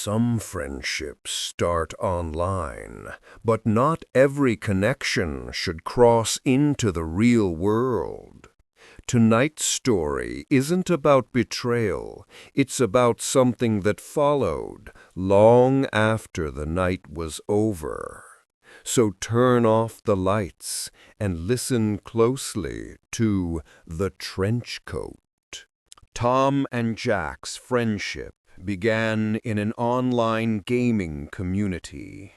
Some friendships start online, but not every connection should cross into the real world. Tonight's story isn't about betrayal, it's about something that followed long after the night was over. So turn off the lights and listen closely to The Trench Coat. Tom and Jack's friendship began in an online gaming community.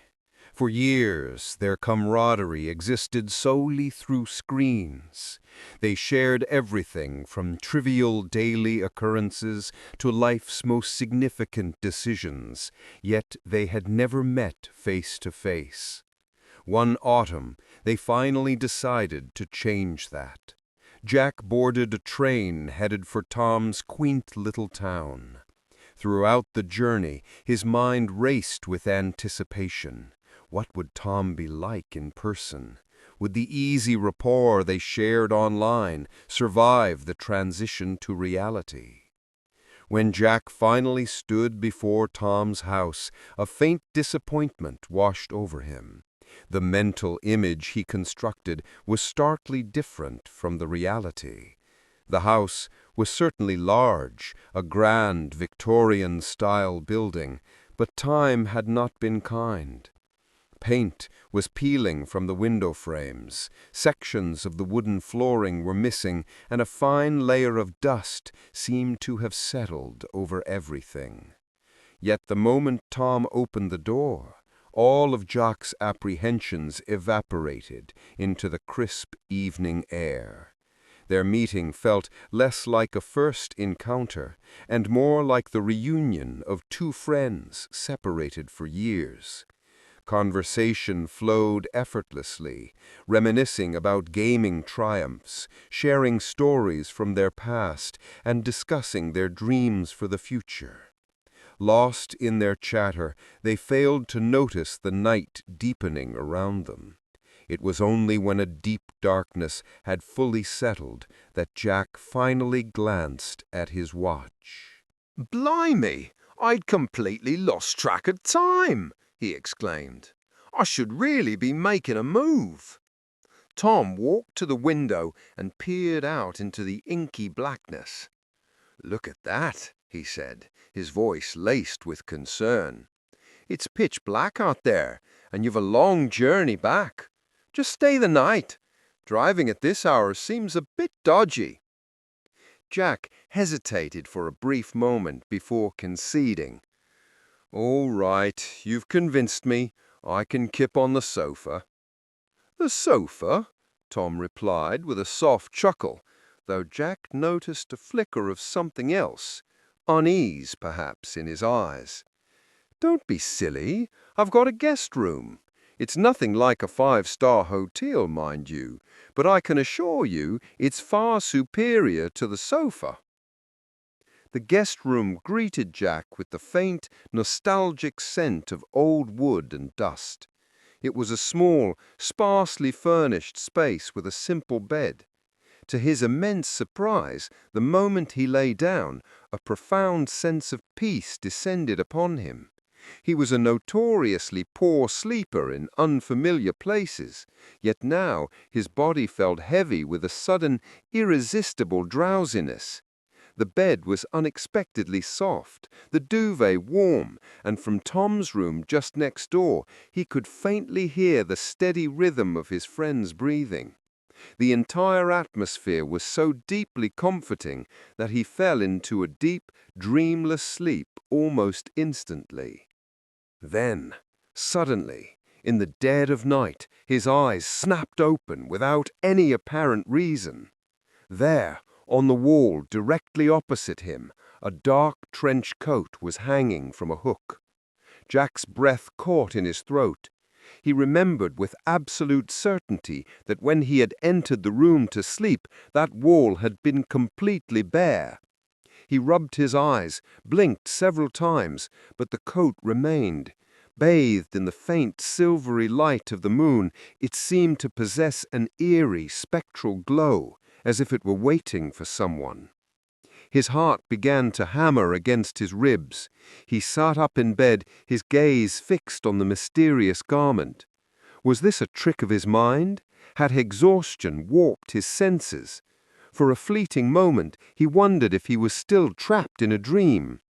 For years, their camaraderie existed solely through screens. They shared everything from trivial daily occurrences to life's most significant decisions, yet they had never met face to face. One autumn, they finally decided to change that. Jack boarded a train headed for Tom's quaint little town. Throughout the journey, his mind raced with anticipation. What would Tom be like in person? Would the easy rapport they shared online survive the transition to reality? When Jack finally stood before Tom's house, a faint disappointment washed over him. The mental image he constructed was starkly different from the reality. The house was certainly large, a grand Victorian-style building, but time had not been kind. Paint was peeling from the window frames, sections of the wooden flooring were missing, and a fine layer of dust seemed to have settled over everything. Yet the moment Tom opened the door, all of Jack's apprehensions evaporated into the crisp evening air. Their meeting felt less like a first encounter and more like the reunion of two friends separated for years. Conversation flowed effortlessly, reminiscing about gaming triumphs, sharing stories from their past, and discussing their dreams for the future. Lost in their chatter, they failed to notice the night deepening around them. It was only when a deep darkness had fully settled that Jack finally glanced at his watch. "Blimey, I'd completely lost track of time," he exclaimed. "I should really be making a move." Tom walked to the window and peered out into the inky blackness. "Look at that," he said, his voice laced with concern. "It's pitch black out there, and you've a long journey back. Just stay the night. Driving at this hour seems a bit dodgy." Jack hesitated for a brief moment before conceding. "All right, you've convinced me. I can kip on the sofa." "The sofa?" Tom replied with a soft chuckle, though Jack noticed a flicker of something else, unease perhaps, in his eyes. "Don't be silly. I've got a guest room. It's nothing like a five-star hotel, mind you, but I can assure you it's far superior to the sofa." The guest room greeted Jack with the faint, nostalgic scent of old wood and dust. It was a small, sparsely furnished space with a simple bed. To his immense surprise, the moment he lay down, a profound sense of peace descended upon him. He was a notoriously poor sleeper in unfamiliar places, yet now his body felt heavy with a sudden, irresistible drowsiness. The bed was unexpectedly soft, the duvet warm, and from Tom's room just next door he could faintly hear the steady rhythm of his friend's breathing. The entire atmosphere was so deeply comforting that he fell into a deep, dreamless sleep almost instantly. Then, suddenly, in the dead of night, his eyes snapped open without any apparent reason. There, on the wall directly opposite him, a dark trench coat was hanging from a hook. Jack's breath caught in his throat. He remembered with absolute certainty that when he had entered the room to sleep, that wall had been completely bare. He rubbed his eyes, blinked several times, but the coat remained. Bathed in the faint silvery light of the moon, it seemed to possess an eerie, spectral glow, as if it were waiting for someone. His heart began to hammer against his ribs. He sat up in bed, his gaze fixed on the mysterious garment. Was this a trick of his mind? Had exhaustion warped his senses? For a fleeting moment, he wondered if he was still trapped in a dream.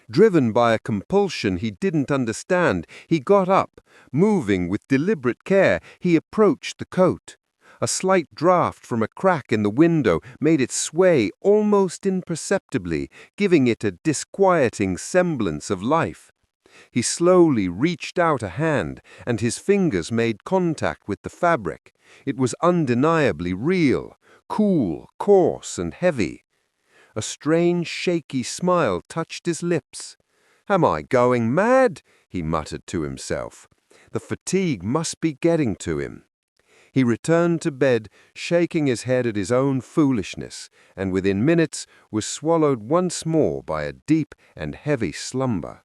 Driven by a compulsion he didn't understand, he got up. Moving with deliberate care, he approached the coat. A slight draft from a crack in the window made it sway almost imperceptibly, giving it a disquieting semblance of life. He slowly reached out a hand, and his fingers made contact with the fabric. It was undeniably real, cool, coarse, and heavy. A strange, shaky smile touched his lips. "Am I going mad?" he muttered to himself. The fatigue must be getting to him. He returned to bed, shaking his head at his own foolishness, and within minutes was swallowed once more by a deep and heavy slumber.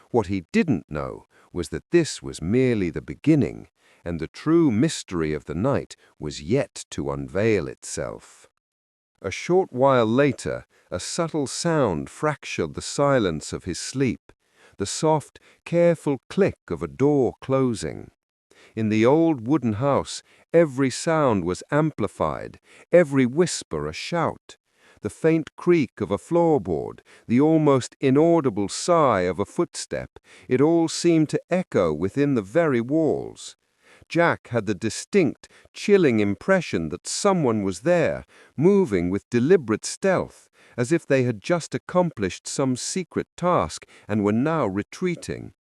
What he didn't know was that this was merely the beginning, and the true mystery of the night was yet to unveil itself. A short while later, a subtle sound fractured the silence of his sleep, the soft, careful click of a door closing. In the old wooden house, every sound was amplified, every whisper a shout. The faint creak of a floorboard, the almost inaudible sigh of a footstep, it all seemed to echo within the very walls. Jack had the distinct, chilling impression that someone was there, moving with deliberate stealth, as if they had just accomplished some secret task and were now retreating.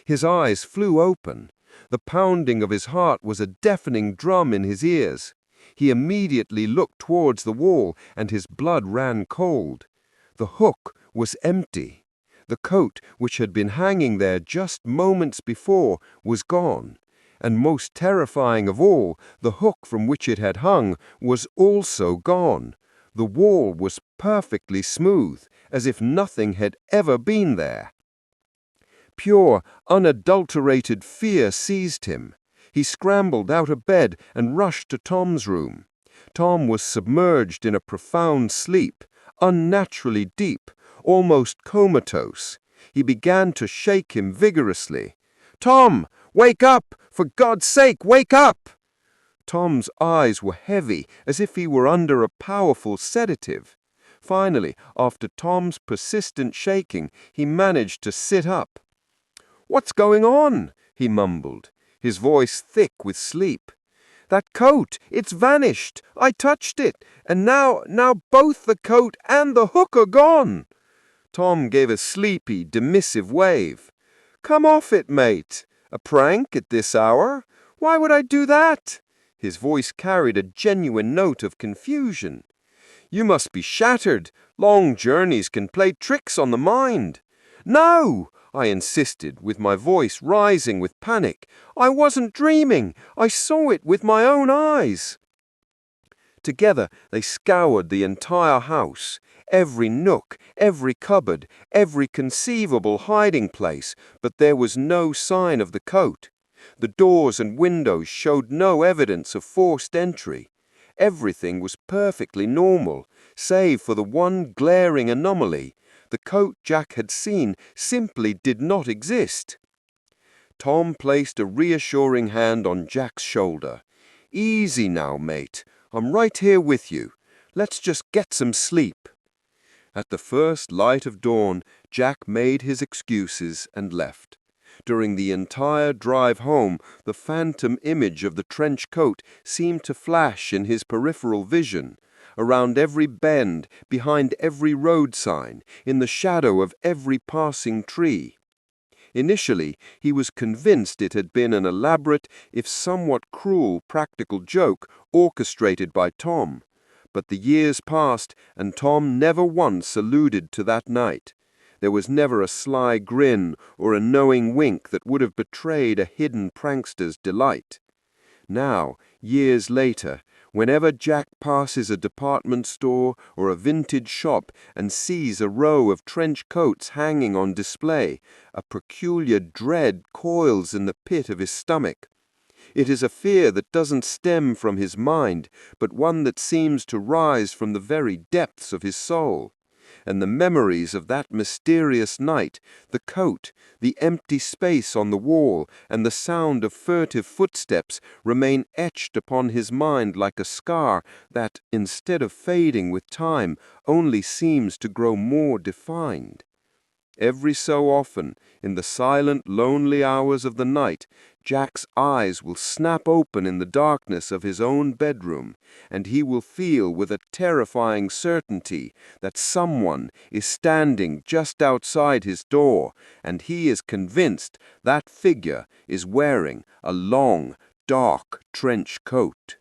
His eyes flew open. The pounding of his heart was a deafening drum in his ears. He immediately looked towards the wall, and his blood ran cold. The hook was empty. The coat, which had been hanging there just moments before, was gone. And most terrifying of all, the hook from which it had hung was also gone. The wall was perfectly smooth, as if nothing had ever been there. Pure, unadulterated fear seized him. He scrambled out of bed and rushed to Tom's room. Tom was submerged in a profound sleep, unnaturally deep, almost comatose. He began to shake him vigorously. "Tom, wake up! For God's sake, wake up!" Tom's eyes were heavy, as if he were under a powerful sedative. Finally, after Tom's persistent shaking, he managed to sit up. "What's going on?" he mumbled, his voice thick with sleep. "That coat, it's vanished. I touched it, and now both the coat and the hook are gone." Tom gave a sleepy, dismissive wave. "Come off it, mate. A prank at this hour? Why would I do that?" His voice carried a genuine note of confusion. "You must be shattered. Long journeys can play tricks on the mind." "No!" I insisted, with my voice rising with panic. "I wasn't dreaming. I saw it with my own eyes." Together they scoured the entire house, every nook, every cupboard, every conceivable hiding place, but there was no sign of the coat. The doors and windows showed no evidence of forced entry. Everything was perfectly normal, save for the one glaring anomaly. The coat Jack had seen simply did not exist. Tom placed a reassuring hand on Jack's shoulder. "Easy now, mate. I'm right here with you. Let's just get some sleep." At the first light of dawn, Jack made his excuses and left. During the entire drive home, the phantom image of the trench coat seemed to flash in his peripheral vision. Around every bend, behind every road sign, in the shadow of every passing tree. Initially, he was convinced it had been an elaborate, if somewhat cruel, practical joke orchestrated by Tom. But the years passed, and Tom never once alluded to that night. There was never a sly grin or a knowing wink that would have betrayed a hidden prankster's delight. Now, years later, whenever Jack passes a department store or a vintage shop and sees a row of trench coats hanging on display, a peculiar dread coils in the pit of his stomach. It is a fear that doesn't stem from his mind, but one that seems to rise from the very depths of his soul. And the memories of that mysterious night, the coat, the empty space on the wall, and the sound of furtive footsteps remain etched upon his mind like a scar that, instead of fading with time, only seems to grow more defined. Every so often, in the silent, lonely hours of the night, Jack's eyes will snap open in the darkness of his own bedroom, and he will feel with a terrifying certainty that someone is standing just outside his door, and he is convinced that figure is wearing a long, dark trench coat.